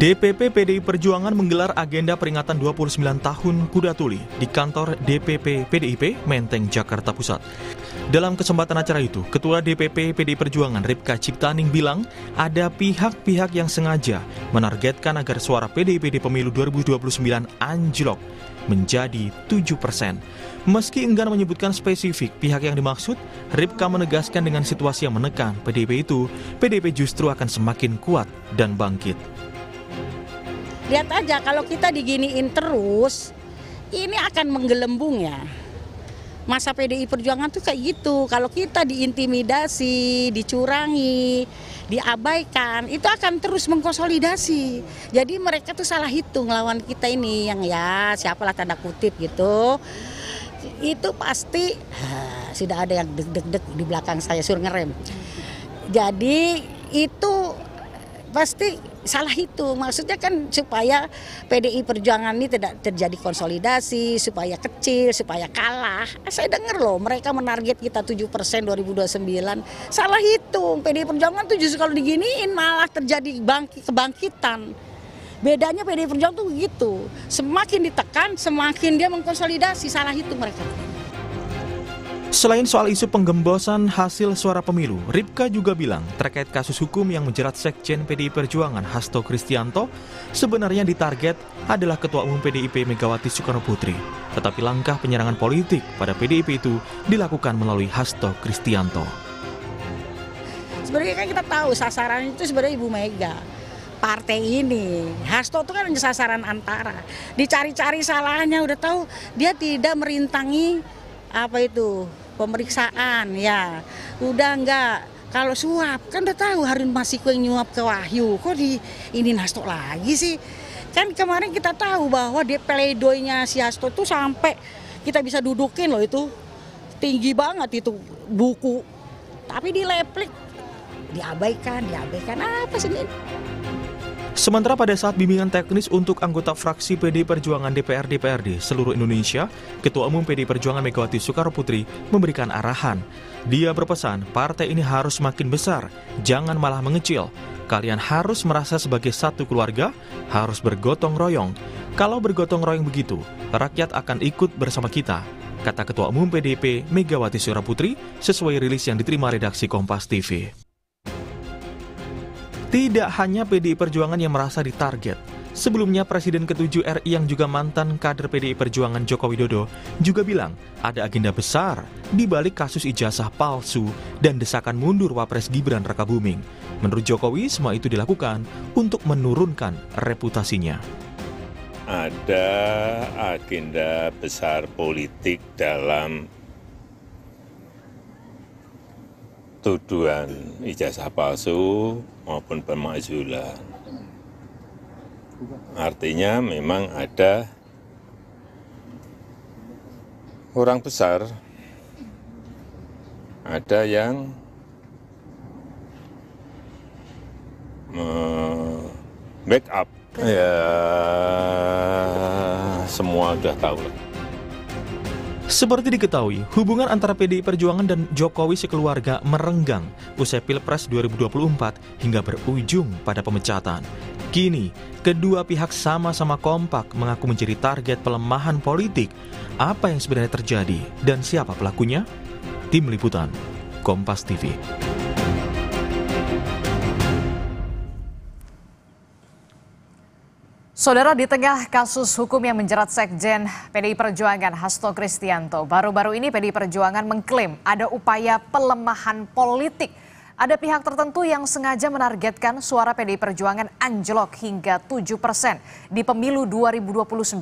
DPP PDI Perjuangan menggelar agenda peringatan 29 tahun Kuda Tuli di kantor DPP PDIP Menteng, Jakarta Pusat. Dalam kesempatan acara itu, Ketua DPP PDI Perjuangan Ripka Ciptaning bilang ada pihak-pihak yang sengaja menargetkan agar suara PDIP di pemilu 2029 anjlok menjadi 7%. Meski enggan menyebutkan spesifik pihak yang dimaksud, Ripka menegaskan dengan situasi yang menekan PDIP itu, PDIP justru akan semakin kuat dan bangkit. Lihat aja kalau kita diginiin terus, ini akan menggelembung ya. Masa PDI Perjuangan tuh kayak gitu, kalau kita diintimidasi, dicurangi, diabaikan, itu akan terus mengkonsolidasi. Jadi mereka tuh salah hitung lawan kita ini, yang ya siapalah tanda kutip gitu. Itu pasti sudah ada yang deg-deg di belakang saya suruh ngerem. Jadi itu pasti salah hitung, maksudnya kan supaya PDI Perjuangan ini tidak terjadi konsolidasi, supaya kecil, supaya kalah. Saya dengar loh mereka menarget kita 7% 2029, salah hitung. PDI Perjuangan tuh justru kalau diginiin malah terjadi kebangkitan. Bedanya PDI Perjuangan tuh gitu, semakin ditekan semakin dia mengkonsolidasi, salah hitung mereka. Selain soal isu penggembosan hasil suara pemilu, Ripka juga bilang terkait kasus hukum yang menjerat Sekjen PDI Perjuangan Hasto Kristianto, sebenarnya ditarget adalah Ketua Umum PDIP Megawati Soekarnoputri. Tetapi langkah penyerangan politik pada PDIP itu dilakukan melalui Hasto Kristianto. Sebenarnya kan kita tahu sasaran itu sebenarnya Ibu Mega. Partai ini, Hasto itu kan sasaran antara. Dicari-cari salahnya, udah tahu dia tidak merintangi pemeriksaan ya, udah enggak. Kalau suap kan udah tahu Harun Masiku yang nyuap ke Wahyu, kok ini Hasto lagi sih? Kan kemarin kita tahu bahwa dia pleidoinya si Hasto tuh sampai kita bisa dudukin loh, itu tinggi banget itu buku, tapi dileplik, diabaikan apa sih ini? Sementara pada saat bimbingan teknis untuk anggota fraksi PDI Perjuangan DPRD seluruh Indonesia, Ketua Umum PDI Perjuangan Megawati Soekarnoputri memberikan arahan. Dia berpesan, partai ini harus makin besar, jangan malah mengecil. Kalian harus merasa sebagai satu keluarga, harus bergotong royong. Kalau bergotong royong begitu, rakyat akan ikut bersama kita, kata Ketua Umum PDIP Megawati Soekarnoputri sesuai rilis yang diterima redaksi Kompas TV. Tidak hanya PDI Perjuangan yang merasa ditarget. Sebelumnya Presiden ke-7 RI yang juga mantan kader PDI Perjuangan Joko Widodo juga bilang ada agenda besar di balik kasus ijazah palsu dan desakan mundur Wapres Gibran Rakabuming. Menurut Jokowi, semua itu dilakukan untuk menurunkan reputasinya. Ada agenda besar politik dalam tuduhan ijazah palsu maupun pemakzulan. Artinya memang ada orang besar, ada yang backup. Ya, semua sudah tahu lah. Seperti diketahui, hubungan antara PDI Perjuangan dan Jokowi sekeluarga merenggang usai Pilpres 2024 hingga berujung pada pemecatan. Kini, kedua pihak sama-sama kompak mengaku menjadi target pelemahan politik. Apa yang sebenarnya terjadi dan siapa pelakunya? Tim Liputan, Kompas TV. Saudara, di tengah kasus hukum yang menjerat Sekjen PDI Perjuangan Hasto Kristianto, baru-baru ini PDI Perjuangan mengklaim ada upaya pelemahan politik. Ada pihak tertentu yang sengaja menargetkan suara PDI Perjuangan anjlok hingga 7% di pemilu 2029.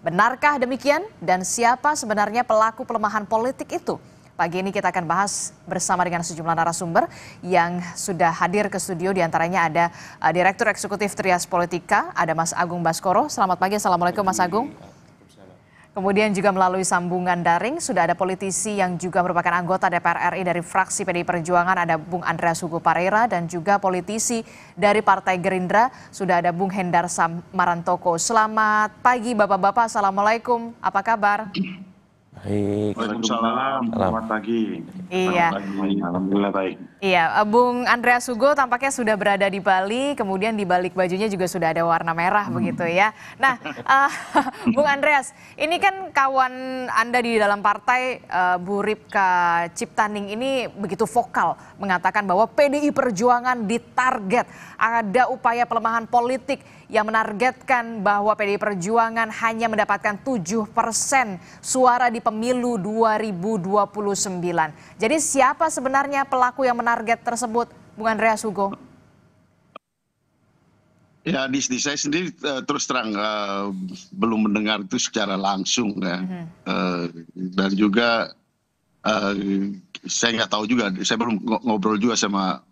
Benarkah demikian? Dan siapa sebenarnya pelaku pelemahan politik itu? Pagi ini kita akan bahas bersama dengan sejumlah narasumber yang sudah hadir ke studio. Di antaranya ada Direktur Eksekutif Trias Politika, ada Mas Agung Baskoro. Selamat pagi, Assalamualaikum Mas Agung. Kemudian juga melalui sambungan daring sudah ada politisi yang juga merupakan anggota DPR RI dari fraksi PDI Perjuangan, ada Bung Andreas Hugo Pareira, dan juga politisi dari Partai Gerindra, sudah ada Bung Hendar Marantoko. Selamat pagi Bapak-Bapak, Assalamualaikum, apa kabar? Baik. Waalaikumsalam. Selamat pagi. Iya. Alhamdulillah baik. Iya, Bung Andreas Hugo tampaknya sudah berada di Bali, kemudian di balik bajunya juga sudah ada warna merah begitu ya. Nah, Bung Andreas, ini kan kawan Anda di dalam partai, Bu Ripka Ciptaning ini begitu vokal mengatakan bahwa PDI Perjuangan ditarget, ada upaya pelemahan politik yang menargetkan bahwa PDI Perjuangan hanya mendapatkan 7% suara di pemilu 2029. Jadi siapa sebenarnya pelaku yang menarget tersebut, Bung Andreas Hugo? Ya, di saya sendiri terus terang belum mendengar itu secara langsung ya. Dan juga saya nggak tahu juga, saya belum ngobrol juga sama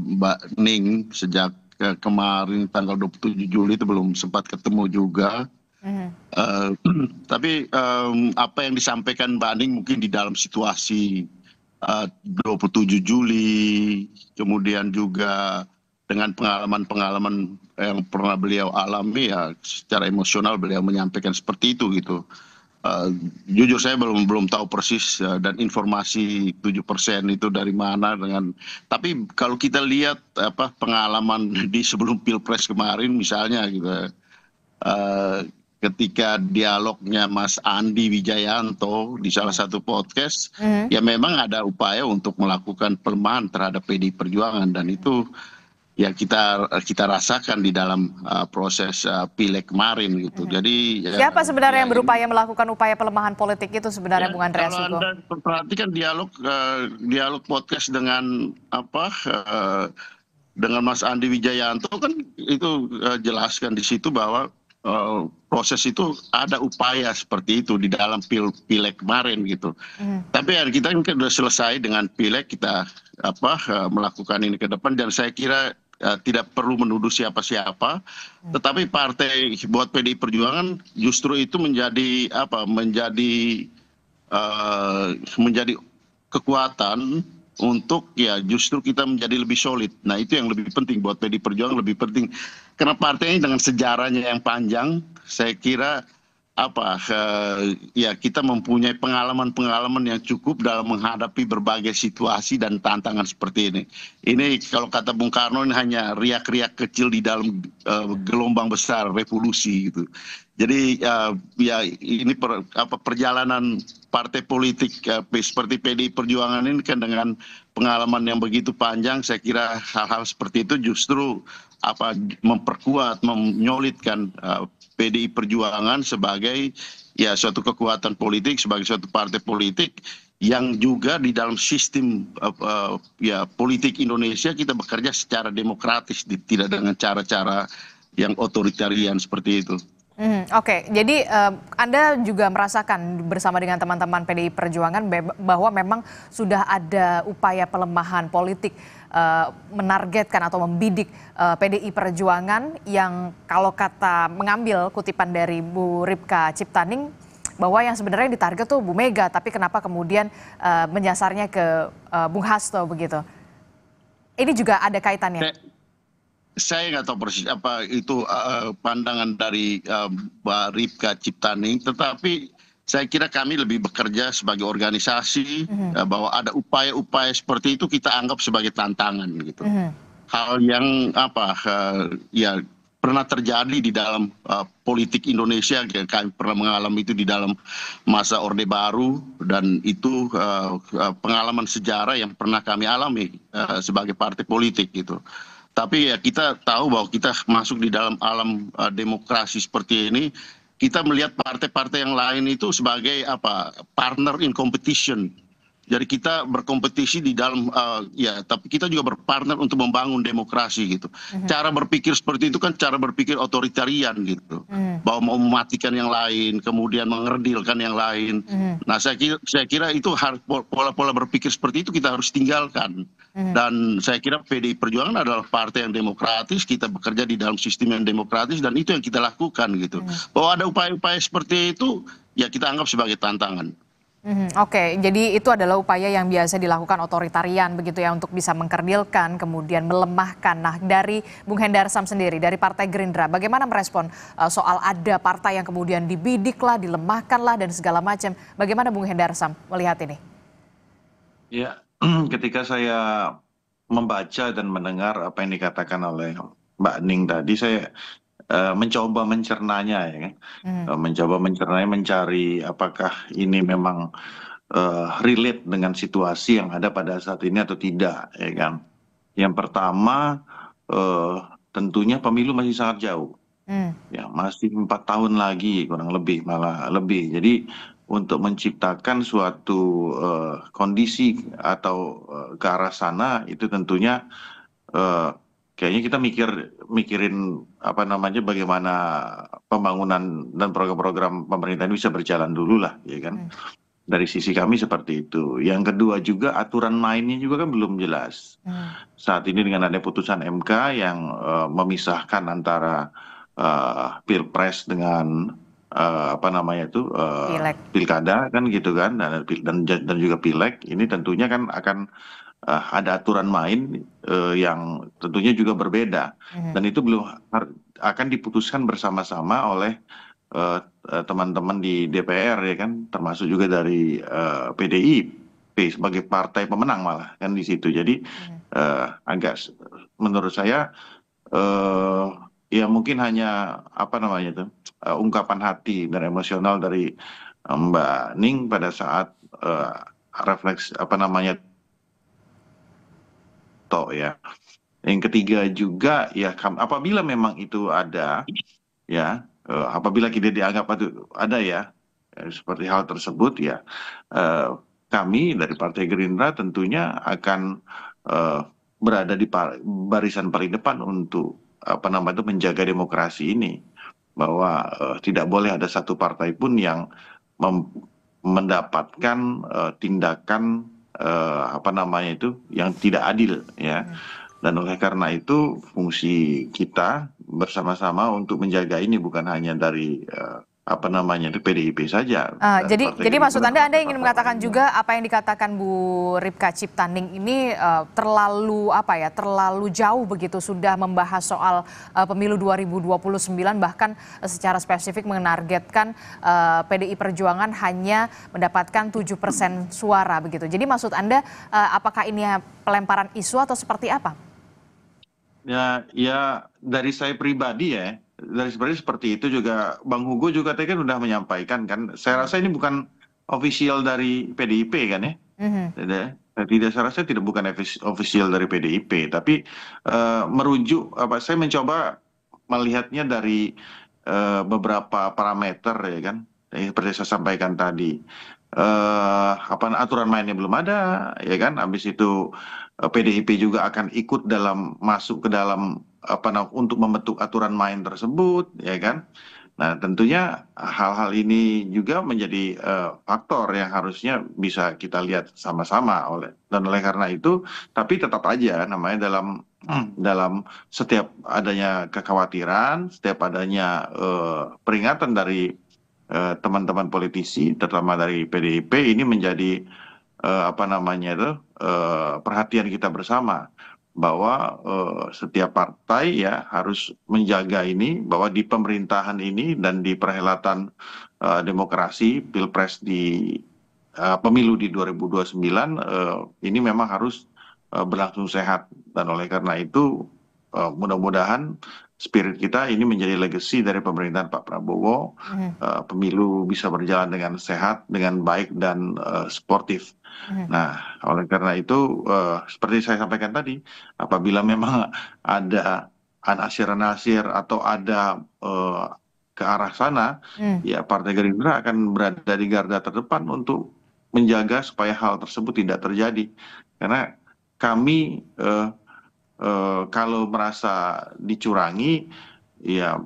Mbak Ning sejak kemarin tanggal 27 Juli itu belum sempat ketemu juga. Tapi apa yang disampaikan Mbak Ning mungkin di dalam situasi 27 Juli, kemudian juga dengan pengalaman-pengalaman yang pernah beliau alami, ya secara emosional beliau menyampaikan seperti itu gitu. Jujur saya belum tahu persis dan informasi 7% itu dari mana tapi kalau kita lihat pengalaman di sebelum Pilpres kemarin misalnya gitu, ketika dialognya Mas Andi Wijayanto di salah satu podcast, ya memang ada upaya untuk melakukan pelemahan terhadap PDI Perjuangan, dan itu ya kita rasakan di dalam proses pileg kemarin gitu. Jadi siapa sebenarnya yang berupaya melakukan upaya pelemahan politik itu sebenarnya, Bung Andreas Hugo? Kalau Anda perhatikan dialog podcast dengan dengan Mas Andi Wijayanto kan itu jelaskan di situ bahwa proses itu ada upaya seperti itu di dalam pileg kemarin gitu. Tapi kita kan sudah selesai dengan pileg, kita melakukan ini ke depan, dan saya kira tidak perlu menuduh siapa-siapa, tetapi partai buat PDI Perjuangan justru itu menjadi menjadi kekuatan untuk ya justru kita menjadi lebih solid. Nah, itu yang lebih penting buat PDI Perjuangan, lebih penting karena partai ini dengan sejarahnya yang panjang, saya kira ya kita mempunyai pengalaman-pengalaman yang cukup dalam menghadapi berbagai situasi dan tantangan seperti ini. Ini kalau kata Bung Karno, ini hanya riak-riak kecil di dalam gelombang besar revolusi gitu. Jadi ya ini perjalanan partai politik seperti PDI Perjuangan ini kan dengan pengalaman yang begitu panjang, saya kira hal-hal seperti itu justru memperkuat, menyolidkan PDI Perjuangan sebagai ya suatu kekuatan politik, sebagai suatu partai politik yang juga di dalam sistem ya politik Indonesia kita bekerja secara demokratis, tidak dengan cara-cara yang otoritarian seperti itu. Oke, jadi Anda juga merasakan bersama dengan teman-teman PDI Perjuangan bahwa memang sudah ada upaya pelemahan politik, menargetkan atau membidik PDI Perjuangan yang kalau kata mengambil kutipan dari Bu Ripka Ciptaning, bahwa yang sebenarnya ditarget tuh Bu Mega, tapi kenapa kemudian menyasarnya ke Bung Hasto begitu. Ini juga ada kaitannya. Saya nggak tahu persis apa itu pandangan dari Mbak Ripka Ciptaning, tetapi saya kira kami lebih bekerja sebagai organisasi, bahwa ada upaya-upaya seperti itu kita anggap sebagai tantangan gitu. Hal yang ya pernah terjadi di dalam politik Indonesia, kami pernah mengalami itu di dalam masa Orde Baru, dan itu pengalaman sejarah yang pernah kami alami sebagai partai politik gitu. Tapi ya kita tahu bahwa kita masuk di dalam alam demokrasi seperti ini, kita melihat partai-partai yang lain itu sebagai partner in competition. Jadi kita berkompetisi di dalam ya, tapi kita juga berpartner untuk membangun demokrasi gitu. Cara berpikir seperti itu kan cara berpikir otoritarian gitu, bahwa mau mematikan yang lain, kemudian mengerdilkan yang lain. Nah, saya kira itu pola-pola berpikir seperti itu kita harus tinggalkan. Dan saya kira PDI Perjuangan adalah partai yang demokratis, kita bekerja di dalam sistem yang demokratis, dan itu yang kita lakukan gitu. Bahwa ada upaya-upaya seperti itu, ya kita anggap sebagai tantangan. Oke, jadi itu adalah upaya yang biasa dilakukan otoritarian begitu ya, untuk bisa mengkerdilkan, kemudian melemahkan. Nah, dari Bung Hendarsam sendiri, dari Partai Gerindra, bagaimana merespon soal ada partai yang kemudian dibidik lah, dilemahkan lah, dan segala macam. Bagaimana Bung Hendarsam melihat ini? Ya, ketika saya membaca dan mendengar apa yang dikatakan oleh Mbak Ning tadi, saya mencoba mencernanya ya kan. Mencoba mencernanya, mencari apakah ini memang relate dengan situasi yang ada pada saat ini atau tidak ya kan. Yang pertama, tentunya pemilu masih sangat jauh. Ya, masih 4 tahun lagi kurang lebih, malah lebih. Jadi untuk menciptakan suatu kondisi atau ke arah sana itu tentunya kayaknya kita mikirin apa namanya, bagaimana pembangunan dan program-program pemerintah ini bisa berjalan dulu lah, ya kan. Dari sisi kami seperti itu. Yang kedua juga aturan mainnya juga kan belum jelas. Saat ini dengan ada putusan MK yang memisahkan antara pilpres dengan apa namanya itu pilkada kan gitu kan, dan juga pileg, ini tentunya kan akan ada aturan main yang tentunya juga berbeda, dan itu belum akan diputuskan bersama-sama oleh teman-teman di DPR ya kan, termasuk juga dari PDIP sebagai partai pemenang malah kan di situ. Jadi agak menurut saya ya mungkin hanya apa namanya itu ungkapan hati dan emosional dari Mbak Ning pada saat refleks apa namanya toh ya. Yang ketiga juga ya, apabila memang itu ada ya, apabila kita dianggap ada ya seperti hal tersebut ya, kami dari Partai Gerindra tentunya akan berada di barisan paling depan untuk apa namanya itu menjaga demokrasi ini, bahwa tidak boleh ada satu partai pun yang mendapatkan tindakan apa namanya itu yang tidak adil ya. Dan oleh karena itu fungsi kita bersama-sama untuk menjaga ini bukan hanya dari apa namanya itu PDIP saja. Jadi maksud Anda ingin mengatakan juga apa yang dikatakan Bu Ripka Ciptaning ini terlalu apa ya, terlalu jauh begitu sudah membahas soal pemilu 2029, bahkan secara spesifik menargetkan PDI Perjuangan hanya mendapatkan 7% suara begitu. Jadi maksud Anda apakah ini pelemparan isu atau seperti apa? Ya dari saya pribadi ya, dari seperti itu juga Bang Hugo juga tadi kan sudah menyampaikan kan. Saya rasa ini bukan official dari PDIP kan ya. Tidak, saya rasa tidak bukan official dari PDIP, tapi merujuk apa, saya mencoba melihatnya dari beberapa parameter ya kan. Seperti saya sampaikan tadi, apa aturan mainnya belum ada ya kan. Habis itu PDIP juga akan ikut masuk ke dalam apa untuk membentuk aturan main tersebut ya kan. Nah tentunya hal-hal ini juga menjadi faktor yang harusnya bisa kita lihat sama-sama oleh karena itu, tapi tetap aja namanya dalam setiap adanya kekhawatiran, setiap adanya peringatan dari teman-teman politisi terutama dari PDIP, ini menjadi apa namanya itu perhatian kita bersama, bahwa setiap partai ya harus menjaga ini, bahwa di pemerintahan ini dan di perhelatan demokrasi pilpres di pemilu di 2029 ini memang harus berlangsung sehat. Dan oleh karena itu mudah-mudahan spirit kita ini menjadi legacy dari pemerintahan Pak Prabowo, pemilu bisa berjalan dengan sehat, dengan baik dan sportif. Nah, oleh karena itu seperti saya sampaikan tadi, apabila memang ada anasir-anasir atau ada ke arah sana, ya Partai Gerindra akan berada di garda terdepan untuk menjaga supaya hal tersebut tidak terjadi. Karena kami kalau merasa dicurangi, ya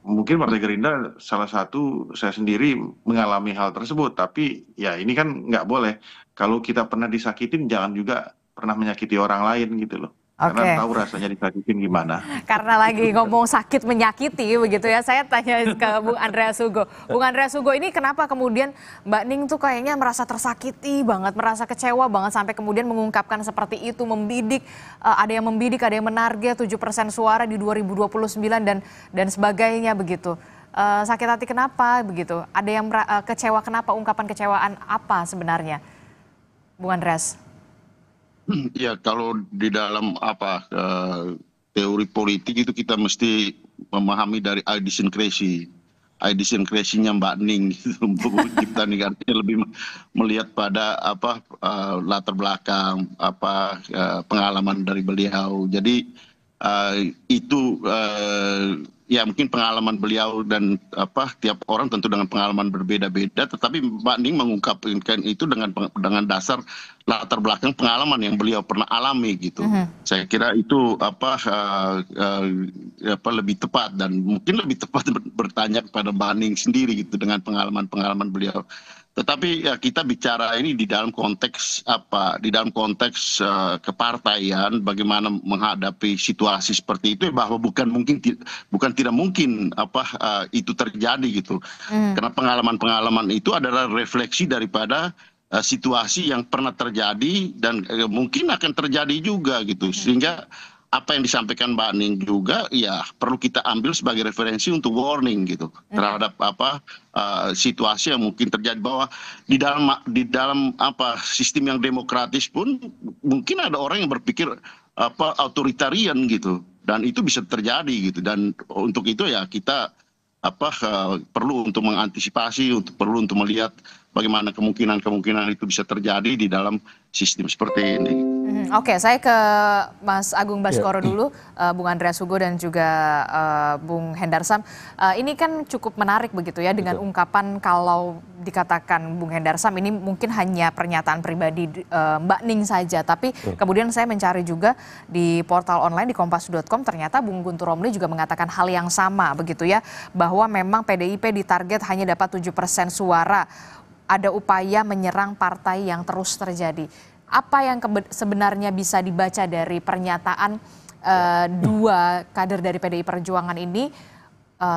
mungkin Partai Gerindra salah satu, saya sendiri mengalami hal tersebut, tapi ya ini kan nggak boleh. Kalau kita pernah disakitin, jangan juga pernah menyakiti orang lain gitu loh. Karena tahu rasanya disakitin gimana. Karena lagi ngomong sakit menyakiti begitu ya, saya tanya ke Bung Andreas Hugo. Bung Andreas Hugo, ini kenapa kemudian Mbak Ning tuh kayaknya merasa tersakiti banget, merasa kecewa banget sampai kemudian mengungkapkan seperti itu, membidik, ada yang membidik, ada yang menarget 7% suara di 2029 dan sebagainya begitu. Sakit hati kenapa begitu? Ada yang kecewa kenapa? Ungkapan kecewaan apa sebenarnya, Bung Andreas? Ya, kalau di dalam teori politik itu kita mesti memahami dari idiosyncrasy. Idiosyncrasy-nya Mbak Ning gitu. Buku Ciptaning artinya lebih melihat pada latar belakang, pengalaman dari beliau. Jadi itu ya mungkin pengalaman beliau dan tiap orang tentu dengan pengalaman berbeda-beda, tetapi Mbak Ning mengungkapkan itu dengan dasar latar belakang pengalaman yang beliau pernah alami gitu. Saya kira itu lebih tepat, dan mungkin lebih tepat bertanya kepada Mbak Ning sendiri gitu dengan pengalaman-pengalaman beliau. Tetapi ya kita bicara ini di dalam konteks kepartaian, bagaimana menghadapi situasi seperti itu, bahwa bukan tidak mungkin itu terjadi gitu. Karena pengalaman-pengalaman itu adalah refleksi daripada situasi yang pernah terjadi dan mungkin akan terjadi juga gitu. Sehingga apa yang disampaikan Mbak Ning juga ya perlu kita ambil sebagai referensi untuk warning gitu terhadap situasi yang mungkin terjadi, bahwa di dalam sistem yang demokratis pun mungkin ada orang yang berpikir authoritarian gitu, dan itu bisa terjadi gitu. Dan untuk itu ya kita perlu untuk mengantisipasi, perlu untuk melihat bagaimana kemungkinan itu bisa terjadi di dalam sistem seperti ini. Oke, saya ke Mas Agung Baskoro dulu, Bung Andreas Hugo dan juga Bung Hendarsam. Ini kan cukup menarik begitu ya, dengan ungkapan kalau dikatakan Bung Hendarsam ini mungkin hanya pernyataan pribadi Mbak Ning saja, tapi kemudian saya mencari juga di portal online di kompas.com, ternyata Bung Guntur Romli juga mengatakan hal yang sama begitu ya, bahwa memang PDIP ditarget hanya dapat 7% suara. Ada upaya menyerang partai yang terus terjadi. Apa yang sebenarnya bisa dibaca dari pernyataan dua kader dari PDI Perjuangan ini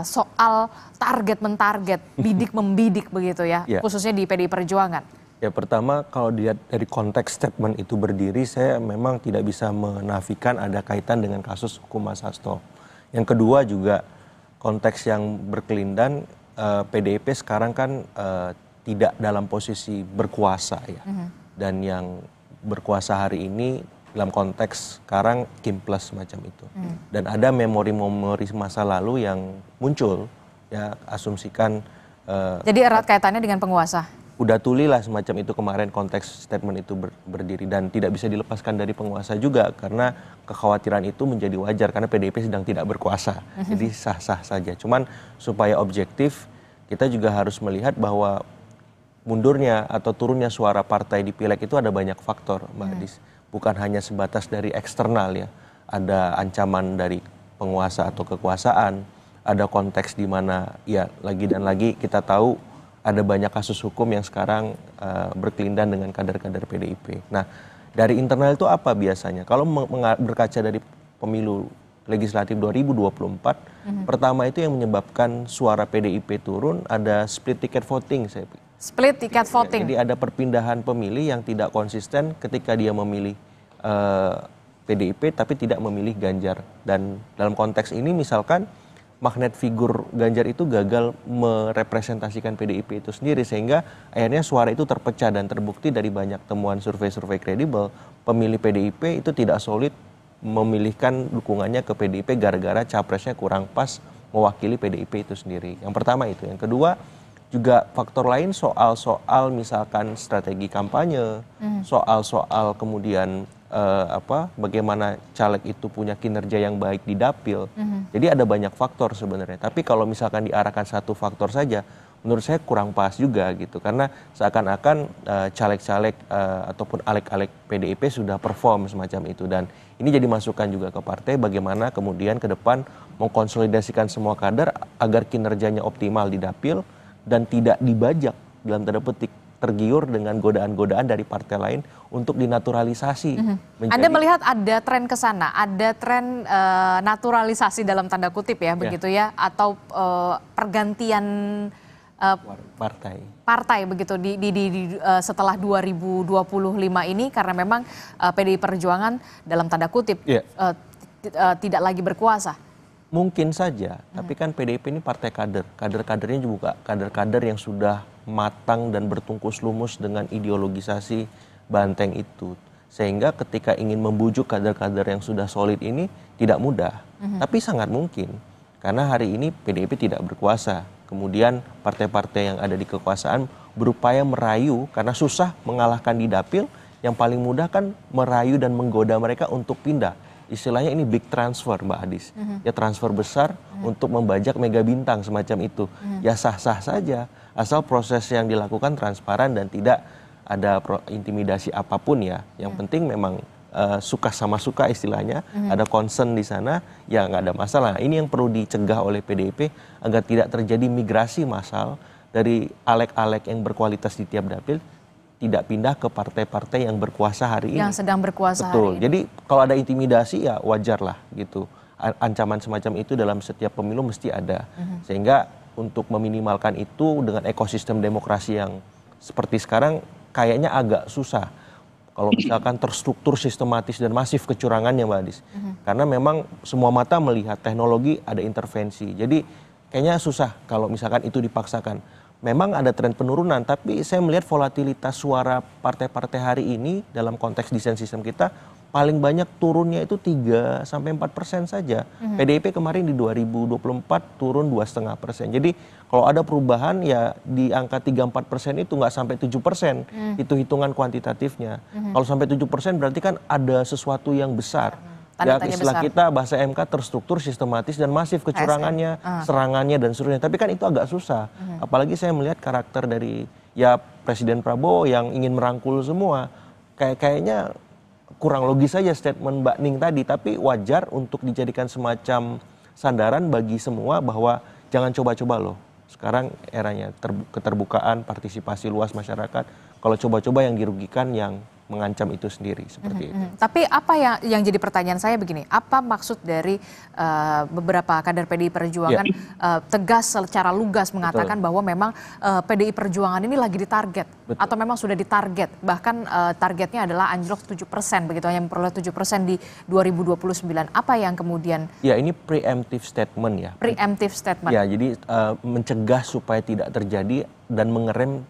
soal target-mentarget, bidik-membidik begitu ya, khususnya di PDI Perjuangan? Ya, pertama kalau dilihat dari konteks statement itu berdiri, saya memang tidak bisa menafikan ada kaitan dengan kasus hukum Mas Hasto. Yang kedua juga konteks yang berkelindan, PDIP sekarang kan tidak dalam posisi berkuasa ya. Dan yang berkuasa hari ini dalam konteks sekarang Kim Plus semacam itu. Dan ada memori-memori masa lalu yang muncul, ya asumsikan. Jadi erat kaitannya dengan penguasa? Udah tulilah semacam itu kemarin konteks statement itu berdiri, dan tidak bisa dilepaskan dari penguasa juga, karena kekhawatiran itu menjadi wajar karena PDIP sedang tidak berkuasa. Jadi sah-sah saja. Cuman supaya objektif, kita juga harus melihat bahwa mundurnya atau turunnya suara partai di pileg itu ada banyak faktor, Mbak Adis. Bukan hanya sebatas dari eksternal ya. Ada ancaman dari penguasa atau kekuasaan, ada konteks di mana ya lagi dan lagi kita tahu ada banyak kasus hukum yang sekarang berkelindan dengan kader-kader PDIP. Nah, dari internal itu apa biasanya? Kalau berkaca dari pemilu legislatif 2024, pertama itu yang menyebabkan suara PDIP turun ada split ticket voting, saya pikir. Split ticket voting. Jadi ada perpindahan pemilih yang tidak konsisten ketika dia memilih PDIP tapi tidak memilih Ganjar. Dan dalam konteks ini misalkan magnet figur Ganjar itu gagal merepresentasikan PDIP itu sendiri, sehingga akhirnya suara itu terpecah, dan terbukti dari banyak temuan survei-survei kredibel, pemilih PDIP itu tidak solid memilihkan dukungannya ke PDIP gara-gara capresnya kurang pas mewakili PDIP itu sendiri. Yang pertama itu. Yang kedua, juga faktor lain soal misalkan strategi kampanye, soal kemudian bagaimana caleg itu punya kinerja yang baik di dapil. Jadi ada banyak faktor sebenarnya. Tapi kalau misalkan diarahkan satu faktor saja, menurut saya kurang pas juga gitu. Karena seakan-akan caleg-caleg ataupun alek-alek PDIP sudah perform semacam itu. Dan ini jadi masukan juga ke partai bagaimana kemudian ke depan mengkonsolidasikan semua kader agar kinerjanya optimal di dapil dan tidak dibajak dalam tanda petik, tergiur dengan godaan-godaan dari partai lain untuk dinaturalisasi. Anda melihat ada tren ke sana, ada tren naturalisasi dalam tanda kutip ya, begitu ya, atau pergantian partai begitu setelah 2025 ini, karena memang PDI Perjuangan dalam tanda kutip tidak lagi berkuasa. Mungkin saja, tapi kan PDIP ini partai kader. Kader-kadernya juga kader-kader yang sudah matang dan bertungkus lumus dengan ideologisasi banteng itu. Sehingga ketika ingin membujuk kader-kader yang sudah solid ini tidak mudah, tapi sangat mungkin. Karena hari ini PDIP tidak berkuasa. Kemudian partai-partai yang ada di kekuasaan berupaya merayu karena susah mengalahkan di dapil. Yang paling mudah kan merayu dan menggoda mereka untuk pindah. Istilahnya ini big transfer, Mbak Adis. Ya transfer besar untuk membajak mega bintang semacam itu. Ya sah-sah saja asal proses yang dilakukan transparan dan tidak ada intimidasi apapun ya. Yang penting memang suka sama suka istilahnya, ada concern di sana, ya nggak ada masalah. Ini yang perlu dicegah oleh PDIP agar tidak terjadi migrasi massal dari alek-alek yang berkualitas di tiap dapil tidak pindah ke partai-partai yang berkuasa hari ini. Yang sedang berkuasa Betul. hari ini. Jadi kalau ada intimidasi ya wajar lah gitu. Ancaman semacam itu dalam setiap pemilu mesti ada. Sehingga untuk meminimalkan itu dengan ekosistem demokrasi yang seperti sekarang kayaknya agak susah. Kalau misalkan terstruktur sistematis dan masif kecurangannya, Mbak Adis. Karena memang semua mata melihat teknologi ada intervensi. Jadi kayaknya susah kalau misalkan itu dipaksakan. Memang ada tren penurunan, tapi saya melihat volatilitas suara partai-partai hari ini dalam konteks desain sistem kita paling banyak turunnya itu 3-4% saja. PDIP kemarin di 2024 turun 2,5%. Jadi kalau ada perubahan ya di angka 3-4% itu nggak sampai 7%. Itu hitungan kuantitatifnya. Kalau sampai 7% berarti kan ada sesuatu yang besar. Ya, istilah kita bahasa MK terstruktur, sistematis dan masif kecurangannya, serangannya dan seterusnya. Tapi kan itu agak susah. Apalagi saya melihat karakter dari ya Presiden Prabowo yang ingin merangkul semua. Kayaknya kurang logis saja statement Mbak Ning tadi, tapi wajar untuk dijadikan semacam sandaran bagi semua bahwa jangan coba-coba loh. Sekarang eranya keterbukaan, partisipasi luas masyarakat. Kalau coba-coba yang dirugikan yang mengancam itu sendiri seperti itu. Tapi apa yang jadi pertanyaan saya begini, apa maksud dari beberapa kader PDI Perjuangan tegas secara lugas mengatakan bahwa memang PDI Perjuangan ini lagi ditarget atau memang sudah ditarget, bahkan targetnya adalah anjlok 7% begitu, hanya memperoleh 7% di 2029. Apa yang kemudian? Ya ini preemptive statement ya. Preemptive statement. Ya jadi mencegah supaya tidak terjadi dan mengerem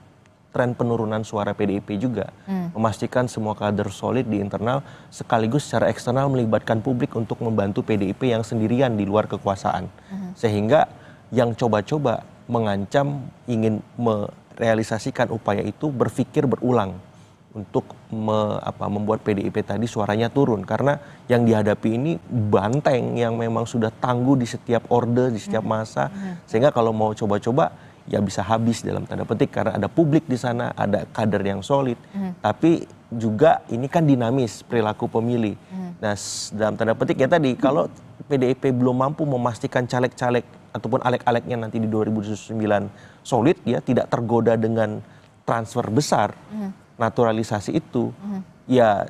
tren penurunan suara PDIP juga, memastikan semua kader solid di internal sekaligus secara eksternal melibatkan publik untuk membantu PDIP yang sendirian di luar kekuasaan. Sehingga yang coba-coba mengancam ingin merealisasikan upaya itu berpikir berulang untuk membuat PDIP tadi suaranya turun. Karena yang dihadapi ini banteng yang memang sudah tangguh di setiap orde, di setiap masa. Sehingga kalau mau coba-coba ya bisa habis dalam tanda petik karena ada publik di sana, ada kader yang solid. Tapi juga ini kan dinamis perilaku pemilih. Nah dalam tanda petik ya tadi kalau PDIP belum mampu memastikan caleg-caleg ataupun alek-aleknya nanti di 2029 solid ya tidak tergoda dengan transfer besar, naturalisasi itu ya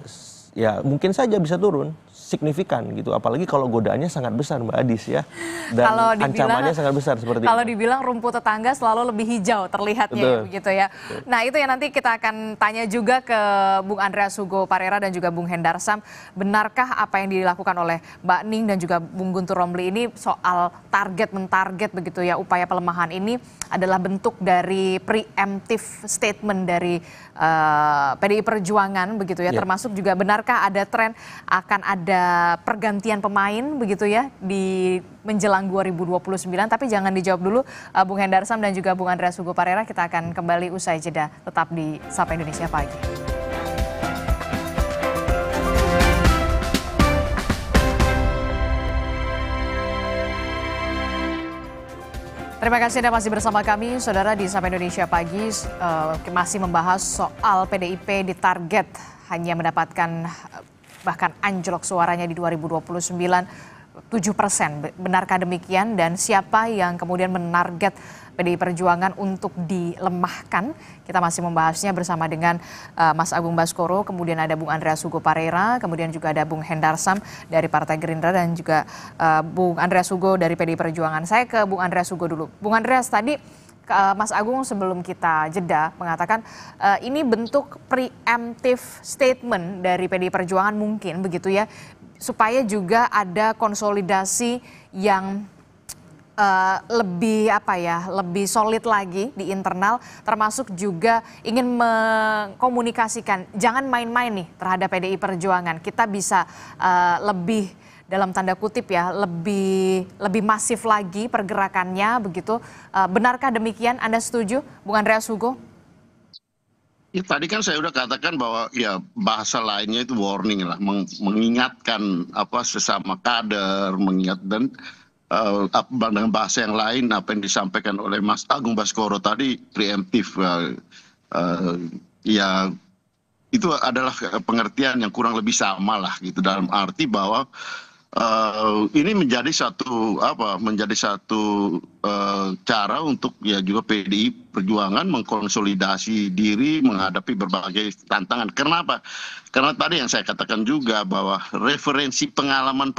mungkin saja bisa turun signifikan gitu, apalagi kalau godaannya sangat besar Mbak Adis ya, dan ancamannya sangat besar seperti kalau itu. Dibilang rumput tetangga selalu lebih hijau terlihatnya begitu ya. Nah itu yang nanti kita akan tanya juga ke Bung Andreas Hugo Parera dan juga Bung Hendarsam, benarkah apa yang dilakukan oleh Mbak Ning dan juga Bung Guntur Romli ini soal mentarget begitu ya, upaya pelemahan ini adalah bentuk dari preemptive statement dari PDI Perjuangan begitu ya, termasuk juga benarkah ada tren akan ada pergantian pemain begitu ya di menjelang 2029, tapi jangan dijawab dulu Bung Hendarsam dan juga Bung Andreas Hugo Parera, kita akan kembali usai jeda, tetap di Sapa Indonesia Pagi. Terima kasih Anda masih bersama kami, Saudara, di Sapa Indonesia Pagi. Masih membahas soal PDIP ditarget hanya mendapatkan bahkan anjlok suaranya di 2029 7%. Benarkah demikian dan siapa yang kemudian menarget PDI Perjuangan untuk dilemahkan? Kita masih membahasnya bersama dengan Mas Agung Baskoro, kemudian ada Bung Andreas Hugo Parera, kemudian juga ada Bung Hendarsam dari Partai Gerindra dan juga Bung Andreas Hugo dari PDI Perjuangan. Saya ke Bung Andreas Hugo dulu. Bung Andreas, tadi Mas Agung sebelum kita jeda mengatakan ini bentuk preemptive statement dari PDI Perjuangan mungkin begitu ya, supaya juga ada konsolidasi yang lebih lebih solid lagi di internal, termasuk juga ingin mengkomunikasikan jangan main-main nih terhadap PDI Perjuangan. Kita bisa lebih dalam tanda kutip ya, lebih masif lagi pergerakannya begitu. Benarkah demikian? Anda setuju, Bung Andreas Hugo? Ya, tadi kan saya udah katakan bahwa ya bahasa lainnya itu warning lah, mengingatkan sesama kader, mengingat dengan bahasa yang lain apa yang disampaikan oleh Mas Agung Baskoro tadi preemptif. Ya itu adalah pengertian yang kurang lebih sama lah gitu, dalam arti bahwa ini menjadi satu cara untuk ya juga PDI Perjuangan mengkonsolidasi diri menghadapi berbagai tantangan. Kenapa? Karena tadi yang saya katakan juga bahwa referensi pengalaman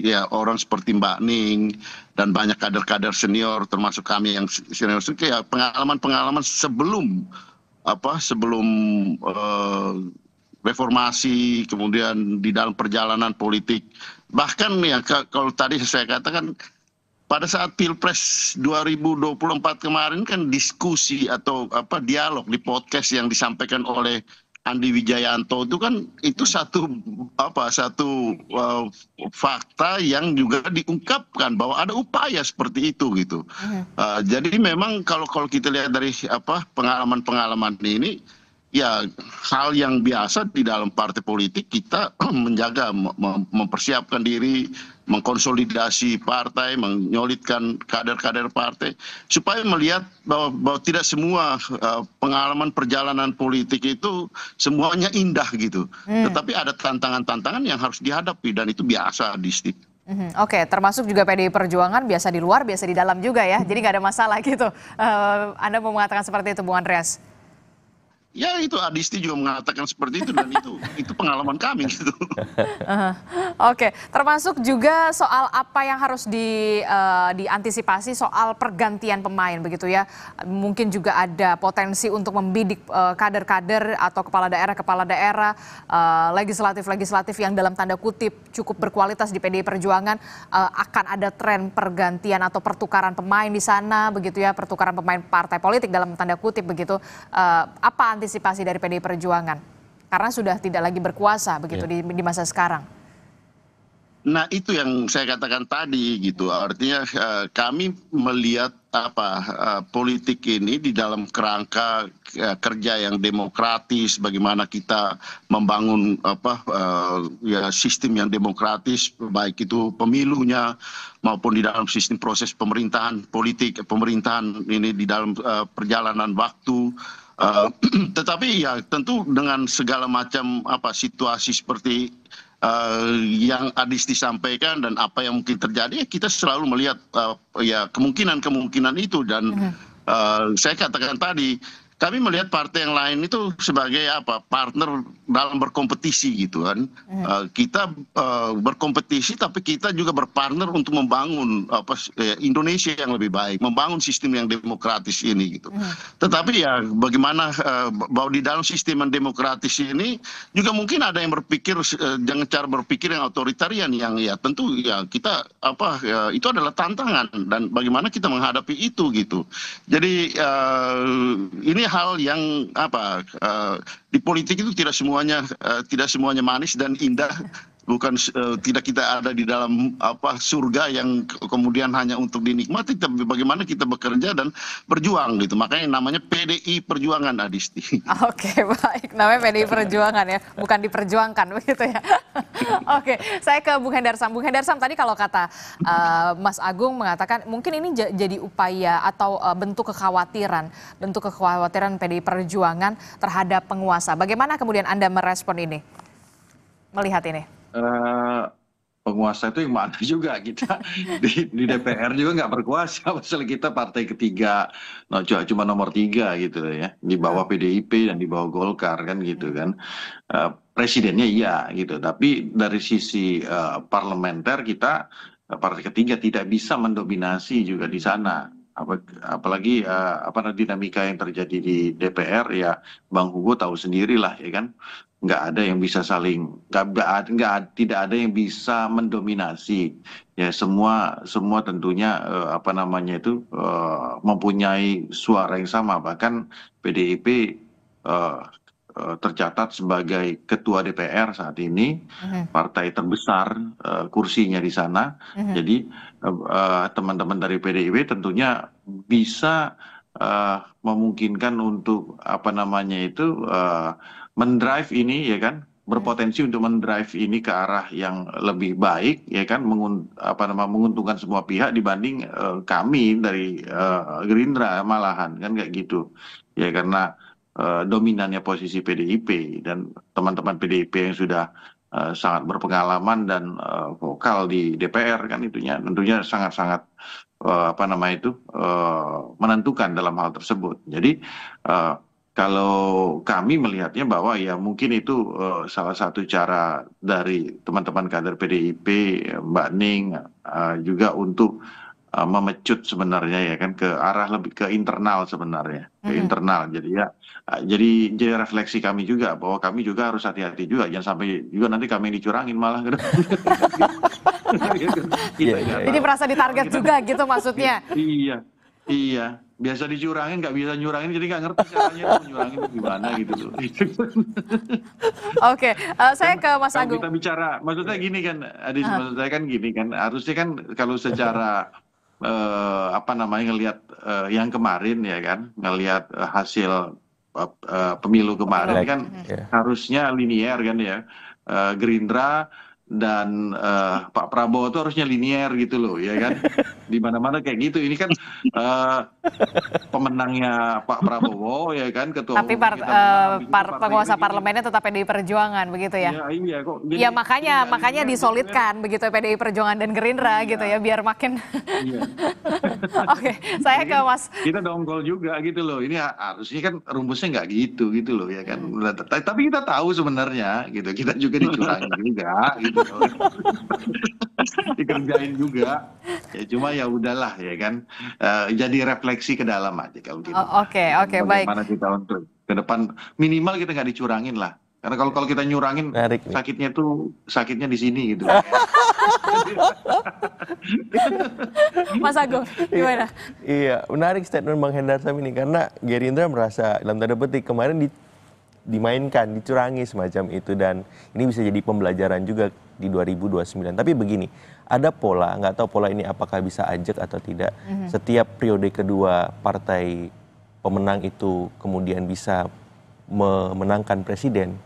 ya orang seperti Mbak Ning dan banyak kader-kader senior termasuk kami yang senior, ya pengalaman-pengalaman sebelum reformasi, kemudian di dalam perjalanan politik. Bahkan ya kalau tadi saya katakan pada saat Pilpres 2024 kemarin kan diskusi atau dialog di podcast yang disampaikan oleh Andi Wijayanto itu satu fakta yang juga diungkapkan bahwa ada upaya seperti itu gitu. Jadi memang kalau kita lihat dari pengalaman-pengalaman ini, ya hal yang biasa di dalam partai politik, kita menjaga, mempersiapkan diri, mengkonsolidasi partai, menyolidkan kader-kader partai, supaya melihat bahwa tidak semua pengalaman perjalanan politik itu semuanya indah gitu. Tetapi ada tantangan-tantangan yang harus dihadapi dan itu biasa di stik. Oke, termasuk juga PDI Perjuangan biasa di luar, biasa di dalam juga ya. Jadi nggak ada masalah gitu. Anda mau mengatakan seperti itu, Bung Andreas? Ya itu Adisti juga mengatakan seperti itu dan itu pengalaman kami gitu. Oke, termasuk juga soal apa yang harus diantisipasi soal pergantian pemain begitu ya. Mungkin juga ada potensi untuk membidik kader-kader atau kepala daerah legislatif yang dalam tanda kutip cukup berkualitas di PDI Perjuangan. Akan ada tren pergantian atau pertukaran pemain di sana begitu ya, pertukaran pemain partai politik dalam tanda kutip begitu. Apa antisipasi dari PDI Perjuangan? Karena sudah tidak lagi berkuasa begitu di masa sekarang. Nah itu yang saya katakan tadi gitu, artinya kami melihat politik ini di dalam kerangka kerja yang demokratis, bagaimana kita membangun sistem yang demokratis, baik itu pemilunya maupun di dalam sistem proses pemerintahan politik, pemerintahan ini di dalam perjalanan waktu. Tetapi ya tentu dengan segala macam situasi seperti yang Adisti sampaikan dan apa yang mungkin terjadi, kita selalu melihat ya kemungkinan itu dan saya katakan tadi, kami melihat partai yang lain itu sebagai partner dalam berkompetisi gitu kan. Kita berkompetisi tapi kita juga berpartner untuk membangun Indonesia yang lebih baik, membangun sistem yang demokratis ini gitu. Tetapi ya bagaimana bahwa di dalam sistem yang demokratis ini juga mungkin ada yang berpikir dengan cara berpikir yang otoritarian, yang ya tentu ya kita itu adalah tantangan dan bagaimana kita menghadapi itu gitu. Jadi ini hal yang di politik itu tidak semuanya manis dan indah, bukan tidak kita ada di dalam surga yang kemudian hanya untuk dinikmati, tapi bagaimana kita bekerja dan berjuang gitu. Makanya namanya PDI Perjuangan, Adisti. Oke, baik, namanya PDI Perjuangan ya, bukan diperjuangkan begitu ya. Oke, saya ke Bung Hendarsam. Bung Hendarsam, tadi kalau kata Mas Agung mengatakan mungkin ini jadi upaya atau bentuk kekhawatiran PDI Perjuangan terhadap penguasa. Bagaimana kemudian Anda merespon ini, melihat ini? Penguasa itu yang mana juga, kita di DPR juga nggak berkuasa, masalah kita partai ketiga, cuma nomor 3 gitu ya, di bawah PDIP dan di bawah Golkar kan gitu kan. Presidennya iya gitu, tapi dari sisi parlementer kita partai ketiga tidak bisa mendominasi juga di sana. Apalagi dinamika yang terjadi di DPR ya, Bang Hugo tahu sendirilah ya kan. nggak ada yang bisa saling tidak ada yang bisa mendominasi ya, semua tentunya mempunyai suara yang sama. Bahkan PDIP tercatat sebagai ketua DPR saat ini, partai terbesar kursinya di sana. Jadi teman-teman dari PDIP tentunya bisa memungkinkan untuk mendrive ini, ya kan, berpotensi untuk mendrive ini ke arah yang lebih baik, ya kan, menguntungkan semua pihak dibanding kami dari Gerindra malahan, kan kayak gitu ya, karena dominannya posisi PDIP dan teman-teman PDIP yang sudah sangat berpengalaman dan vokal di DPR, kan tentunya sangat-sangat menentukan dalam hal tersebut. Jadi kalau kami melihatnya bahwa ya mungkin itu salah satu cara dari teman-teman kader PDIP, Mbak Ning, juga untuk memecut sebenarnya, ya kan, ke arah lebih ke internal sebenarnya, ke internal. Jadi ya jadi refleksi kami juga bahwa kami juga harus hati-hati juga, jangan sampai juga nanti kami dicurangin malah. Jadi merasa ditarget juga gitu maksudnya. Iya, biasa dicurangin nggak bisa nyurangin, jadi nggak ngerti caranya nyurangin gimana gitu loh. Oke, saya ke Mas Agung. Kita bicara, maksudnya gini kan, Adis, maksud saya kan gini kan, harusnya kan kalau secara ngelihat yang kemarin, ya kan, ngelihat hasil pemilu kemarin kan harusnya linier kan ya, Gerindra dan Pak Prabowo itu harusnya linier gitu loh, ya kan, di mana-mana kayak gitu. Ini kan pemenangnya Pak Prabowo, ya kan, ketua tapi penguasa parlemennya tetap PDI Perjuangan begitu ya? Iya kok. Jadi, ya makanya disolidkan begitu PDI Perjuangan dan Gerindra gitu ya, biar makin. Oke, saya ke Mas. Kita dongkol juga gitu loh. Ini harusnya kan rumusnya nggak gitu loh, ya kan. Tapi kita tahu sebenarnya gitu, kita juga dicurangin juga gitu. Dikerjain juga ya, cuma ya udahlah, ya kan, jadi refleksi ke dalam aja kalau gitu. Oke, baik. Bagaimana kita untuk ke depan minimal kita nggak dicurangin lah, karena kalau kita nyurangin sakitnya di sini gitu. Mas Agung gimana? Iya, menarik statement Bang Hendar Sam ini, karena Gerindra merasa dalam tanda petik kemarin dimainkan, dicurangi semacam itu, dan ini bisa jadi pembelajaran juga di 2029. Tapi begini, ada pola, nggak tahu pola ini apakah bisa ajak atau tidak. Setiap periode kedua partai pemenang itu kemudian bisa memenangkan presiden,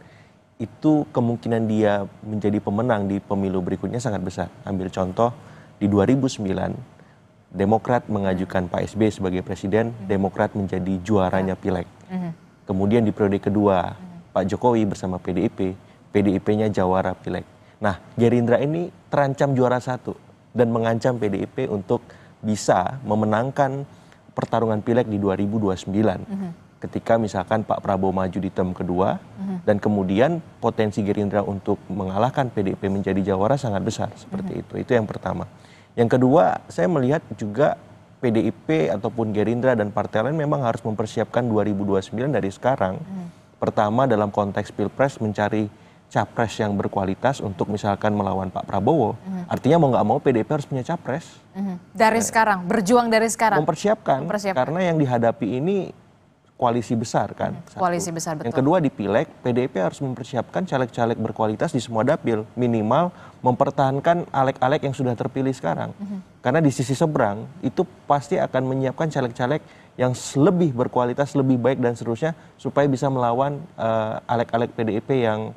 itu kemungkinan dia menjadi pemenang di pemilu berikutnya sangat besar. Ambil contoh di 2009, Demokrat mengajukan Pak SBY sebagai presiden, Demokrat menjadi juaranya Pileg. Kemudian di periode kedua, Pak Jokowi bersama PDIP, PDIP-nya jawara Pileg. Nah, Gerindra ini terancam juara satu dan mengancam PDIP untuk bisa memenangkan pertarungan Pileg di 2029. Ketika misalkan Pak Prabowo maju di term kedua, dan kemudian potensi Gerindra untuk mengalahkan PDIP menjadi jawara sangat besar, seperti itu. Itu yang pertama. Yang kedua, saya melihat juga PDIP ataupun Gerindra dan partai lain memang harus mempersiapkan 2029 dari sekarang. Pertama, dalam konteks Pilpres mencari capres yang berkualitas untuk misalkan melawan Pak Prabowo. Artinya mau nggak mau PDIP harus punya capres. Dari sekarang, berjuang dari sekarang. Mempersiapkan. Karena yang dihadapi ini koalisi besar kan. Koalisi besar, betul. Yang kedua di Pileg, PDIP harus mempersiapkan caleg-caleg berkualitas di semua dapil. Minimal mempertahankan alek-alek yang sudah terpilih sekarang. Karena di sisi seberang itu pasti akan menyiapkan caleg-caleg yang lebih berkualitas, lebih baik dan seterusnya, supaya bisa melawan alek-alek PDIP yang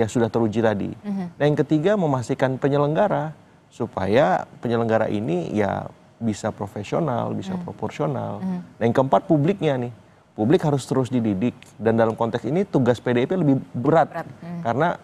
sudah teruji tadi. Dan yang ketiga, memastikan penyelenggara, supaya penyelenggara ini ya bisa profesional, bisa proporsional. Dan yang keempat, publiknya nih. Publik harus terus dididik, dan dalam konteks ini tugas PDIP lebih berat. Karena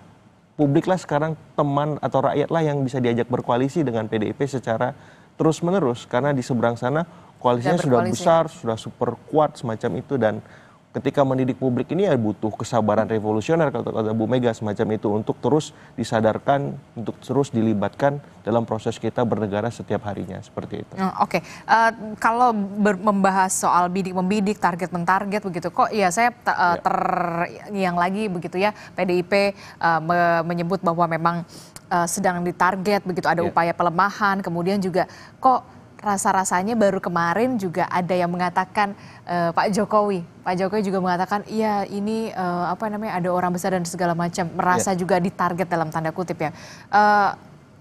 publiklah sekarang teman atau rakyatlah yang bisa diajak berkoalisi dengan PDIP secara terus-menerus, karena di seberang sana koalisinya sudah besar, sudah super kuat semacam itu, dan ketika mendidik publik ini ya butuh kesabaran revolusioner kalau kata Bu Mega semacam itu untuk terus disadarkan, untuk terus dilibatkan dalam proses kita bernegara setiap harinya seperti itu. Oke. Kalau membahas soal bidik-membidik, target-mentarget begitu kok ya saya terngiang lagi begitu ya PDIP menyebut bahwa memang sedang ditarget begitu ada upaya pelemahan, kemudian juga kok rasa-rasanya baru kemarin juga ada yang mengatakan Pak Jokowi juga mengatakan iya ini ada orang besar dan segala macam merasa juga ditarget dalam tanda kutip ya.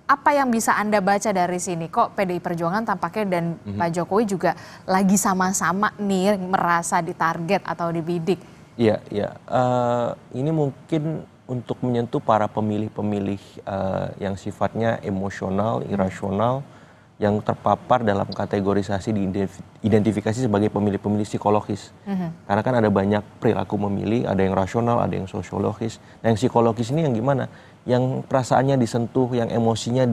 Apa yang bisa Anda baca dari sini? Kok PDI Perjuangan tampaknya dan Pak Jokowi juga lagi sama-sama nih merasa ditarget atau dibidik? Iya. Ini mungkin untuk menyentuh para pemilih-pemilih yang sifatnya emosional, irasional, yang terpapar dalam kategorisasi diidentifikasi sebagai pemilih-pemilih psikologis. Karena kan ada banyak perilaku memilih, ada yang rasional, ada yang sosiologis. Nah yang psikologis ini yang gimana? Yang perasaannya disentuh, yang emosinya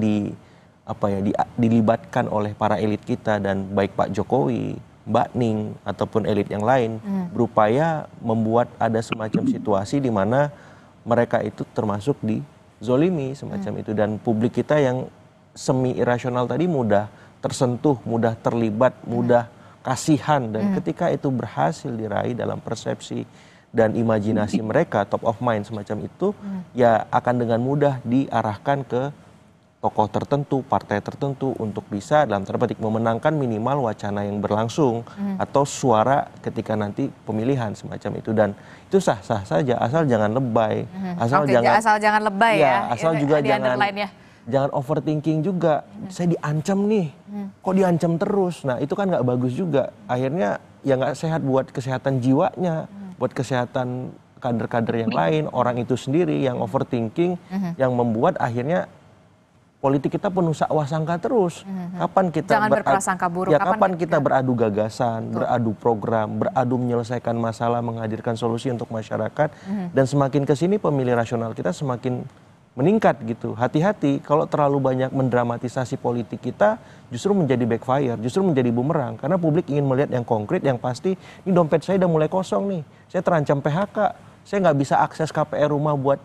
dilibatkan oleh para elit kita dan baik Pak Jokowi, Mbak Ning, ataupun elit yang lain berupaya membuat ada semacam situasi di mana mereka itu termasuk dizolimi semacam itu. Dan publik kita yang semi irasional tadi mudah tersentuh, mudah terlibat, mudah kasihan, dan ketika itu berhasil diraih dalam persepsi dan imajinasi mereka top of mind semacam itu, ya akan dengan mudah diarahkan ke tokoh tertentu, partai tertentu untuk bisa dalam tanda petik memenangkan minimal wacana yang berlangsung atau suara ketika nanti pemilihan semacam itu. Dan itu sah-sah saja asal jangan lebay, asal jangan lebay ya. Asal juga jangan overthinking juga. Saya diancam nih, kok diancam terus? Nah itu kan nggak bagus juga. Akhirnya ya nggak sehat buat kesehatan jiwanya, buat kesehatan kader-kader yang lain, orang itu sendiri yang overthinking, yang membuat akhirnya politik kita penuh sangka terus. Kapan kita jangan berprasangka buruk. Ya kapan kita beradu gagasan, beradu program, beradu menyelesaikan masalah, menghadirkan solusi untuk masyarakat. Dan semakin kesini pemilih rasional kita semakin meningkat gitu. Hati-hati kalau terlalu banyak mendramatisasi politik kita justru menjadi backfire, justru menjadi bumerang. Karena publik ingin melihat yang konkret, yang pasti. Ini dompet saya udah mulai kosong nih, saya terancam PHK, saya nggak bisa akses KPR rumah buat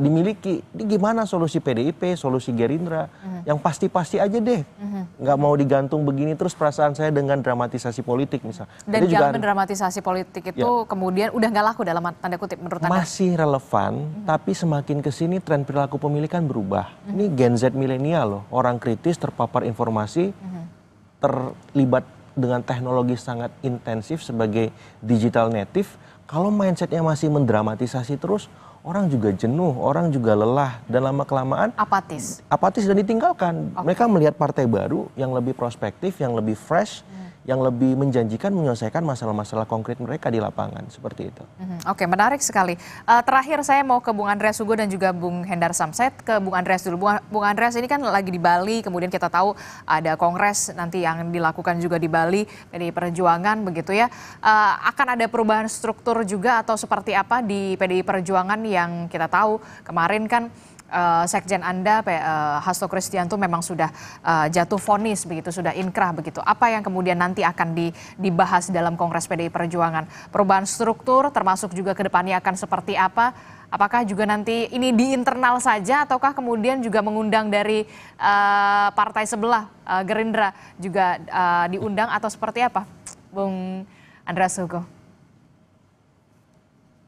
dimiliki. Ini gimana solusi PDIP, solusi Gerindra? Yang pasti-pasti aja deh. Nggak mau digantung begini terus perasaan saya dengan dramatisasi politik misal. Dan jangan mendramatisasi politik itu kemudian udah nggak laku dalam tanda kutip menurut Anda? Masih relevan, tapi semakin kesini tren perilaku pemilih kan berubah. Ini Gen Z milenial loh, orang kritis, terpapar informasi, terlibat dengan teknologi sangat intensif sebagai digital native. Kalau mindsetnya masih mendramatisasi terus, orang juga jenuh, orang juga lelah, dan lama-kelamaan apatis dan ditinggalkan. Mereka melihat partai baru yang lebih prospektif, yang lebih fresh, yang lebih menjanjikan menyelesaikan masalah-masalah konkret mereka di lapangan, seperti itu. Oke, menarik sekali. Terakhir saya mau ke Bung Andreas Hugo dan juga Bung Hendar Sam. Saya ke Bung Andreas dulu. Bung Andreas ini kan lagi di Bali, kemudian kita tahu ada kongres nanti yang dilakukan juga di Bali, PDI Perjuangan begitu ya. Akan ada perubahan struktur juga atau seperti apa di PDI Perjuangan yang kita tahu kemarin kan Sekjen Anda, Hasto Kristianto memang sudah jatuh vonis begitu, sudah inkrah begitu. Apa yang kemudian nanti akan dibahas dalam Kongres PDI Perjuangan? Perubahan struktur termasuk juga ke depannya akan seperti apa? Apakah juga nanti ini di internal saja ataukah kemudian juga mengundang dari partai sebelah Gerindra juga diundang atau seperti apa? Bung Andreas Hugo.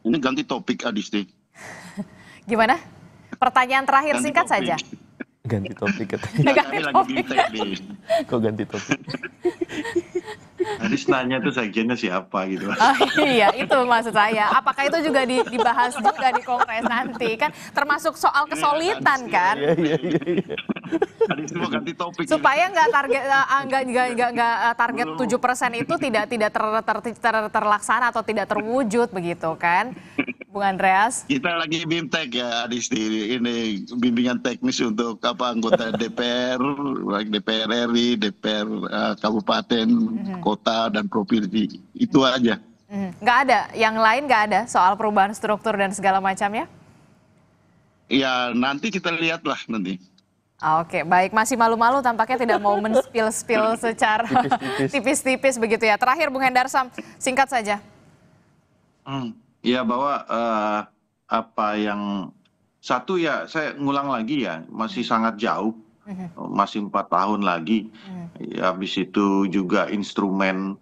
Ini ganti topik Adisti. Gimana? Pertanyaan terakhir singkat saja. Ganti topik katanya. Kami lagi di Kok ganti topik? Hadis nanya tuh sekjennya siapa gitu. Iya, itu maksud saya. Apakah itu juga dibahas juga di kongres nanti kan? Termasuk soal kesulitan kan? Iya. Hadis mau ganti topik. Supaya nggak target 7% itu tidak terlaksana atau tidak terwujud begitu kan, Bung Andreas? Kita lagi BIMTEK ya, Adisti. Ini bimbingan teknis untuk anggota DPR, baik DPR RI, DPR kabupaten, kota dan provinsi. Itu aja. Nggak ada, yang lain nggak ada soal perubahan struktur dan segala macamnya? Ya nanti kita lihatlah nanti. Oke, baik. Masih malu-malu tampaknya tidak mau men-spill secara tipis-tipis begitu ya. Terakhir Bung Hendar Sam, singkat saja. Ya bahwa apa yang satu ya saya ngulang lagi ya masih sangat jauh, masih 4 tahun lagi. Ya, habis itu juga instrumen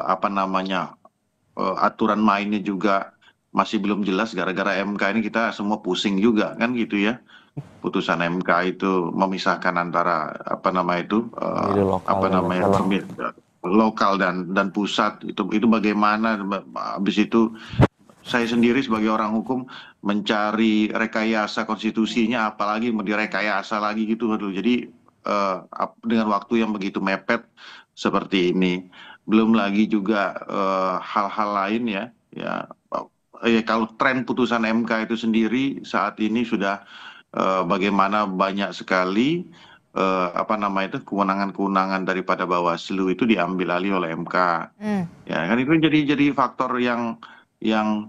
apa namanya aturan mainnya juga masih belum jelas gara-gara MK ini kita semua pusing juga kan gitu ya. Putusan MK itu memisahkan antara apa nama itu Pemilih lokal apa dan namanya nasional. lokal dan pusat itu bagaimana habis itu saya sendiri sebagai orang hukum mencari rekayasa konstitusinya apalagi mau direkayasa lagi gitu. Aduh, jadi dengan waktu yang begitu mepet seperti ini belum lagi juga hal-hal lain ya kalau tren putusan MK itu sendiri saat ini sudah bagaimana banyak sekali apa nama itu kewenangan-kewenangan daripada Bawaslu itu diambil alih oleh MK. Ya kan itu jadi faktor yang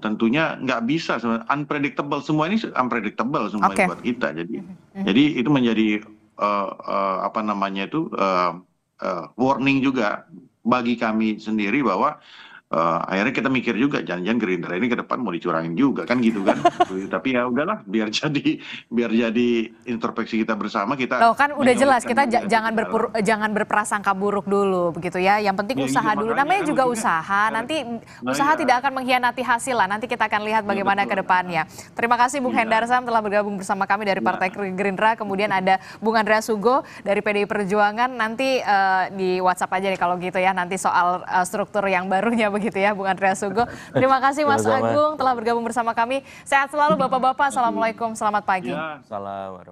tentunya nggak bisa unpredictable, semua ini unpredictable semua Oke. buat kita. Jadi itu menjadi apa namanya itu warning juga bagi kami sendiri bahwa akhirnya kita mikir juga jangan-jangan Gerindra ini ke depan mau dicurangin juga kan gitu kan. Tapi ya udahlah biar jadi introspeksi kita bersama kita. Loh kan udah jelas kita menyulitkan juga jangan berprasangka buruk dulu begitu ya. Yang penting Ya, usaha gitu, dulu. makanya Namanya kan juga maksudnya, usaha. Nanti nah usaha iya. tidak akan mengkhianati hasil lah. Nanti kita akan lihat bagaimana ke betul. depannya. Terima kasih Bung Iya. Hendar Sam telah bergabung bersama kami dari Partai Gerindra. Kemudian ada Bung Andreas Hugo dari PDI Perjuangan. Nanti di WhatsApp aja nih kalau gitu ya. Nanti soal struktur yang barunya begitu ya Bung Andreas Hugo. Terima kasih Mas Sama-sama. Agung telah bergabung bersama kami. Sehat selalu Bapak-bapak. Assalamualaikum. Selamat pagi. Ya. Salam.